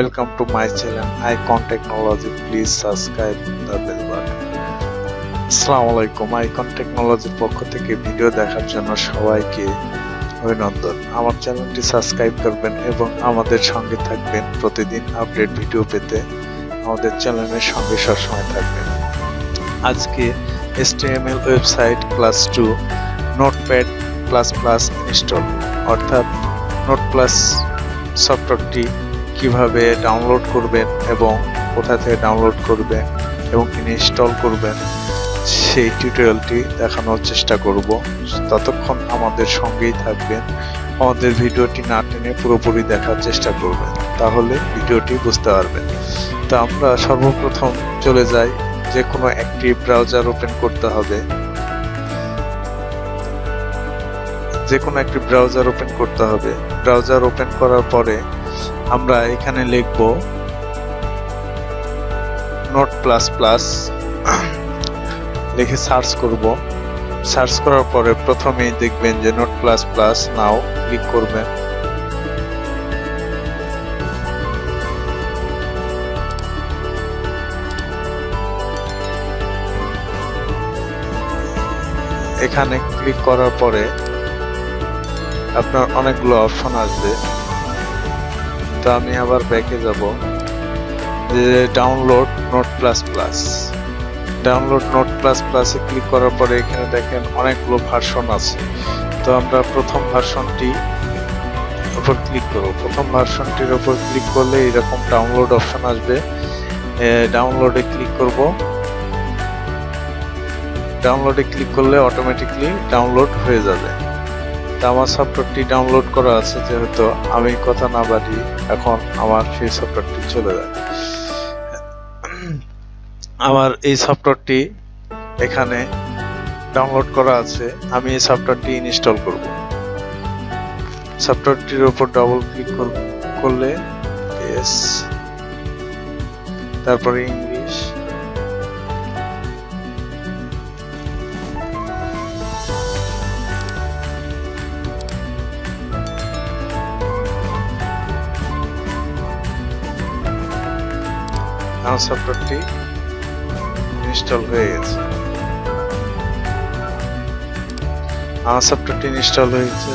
Welcome to my channel Icon Technology. Please subscribe the bell button. আসসালামু আলাইকুম। Icon টেকনোলজির পক্ষ থেকে ভিডিও দেখার জন্য সবাইকে অভিনন্দন। আমার চ্যানেলটি সাবস্ক্রাইব করবেন এবং আমাদের সঙ্গে থাকবেন। প্রতিদিন আপডেট ভিডিও পেতে আমাদের চ্যানেলের সঙ্গে সবসময় থাকবেন। আজকে HTML website class 2 notepad plus install অর্থাৎ নোট প্লাস সফটওয়্যারটি কিভাবে ডাউনলোড করবেন এবং কোথা থেকে ডাউনলোড করবেন এবং ইনস্টল করবেন সেই টিউটোরিয়ালটি দেখানোর চেষ্টা করব। ততক্ষণ আমাদের সঙ্গেই থাকবেন। আমাদের ভিডিওটি না টেনে পুরোপুরি দেখার চেষ্টা করবেন, তাহলে ভিডিওটি বুঝতে পারবেন। তো আমরা সর্বপ্রথম চলে যাই, যে কোনো একটি ব্রাউজার ওপেন করতে হবে। ব্রাউজার ওপেন করার পরে আমরা এখানে লিখব নোট প্লাস প্লাস, লিখে সার্চ করব। সার্চ করার পরে প্রথমেই দেখবেন যে note plus plus, now click করবেন। এখানে ক্লিক করার পরে আপনার অনেকগুলো অপশন আসবে। তো আমি আবার ব্যাকে যাব, যে download note plus plus. Download note plus প্লাসে ক্লিক করার পরে এখানে দেখেন অনেকগুলো ভার্সন আছে। তো আমরা প্রথম ভার্সনটির উপর ক্লিক করব। প্রথম ভার্সনটির উপর ক্লিক করলে এরকম ডাউনলোড অপশন আসবে। ডাউনলোডে ক্লিক করব। ডাউনলোডে ক্লিক করলে অটোমেটিকলি ডাউনলোড হয়ে যাবে। তো আমার সফটওয়্যারটি ডাউনলোড করা আছে, যেহেতু আমি কথা না বাড়িয়ে এখন আমার সেই সফটওয়্যারটি চলে যায়। আমার এই সফটওয়্যারটি এখানে ডাউনলোড করা আছে, আমি এই সফটওয়্যারটি ইনস্টল করব। সফটওয়্যারটির উপর ডবল ক্লিক করলে ইয়েস, তারপরে ইংলিশ, আমার সফটওয়্যারটি ইনস্টল হয়ে গেছে। আমার সফটওয়্যারটি ইনস্টল হয়েছে।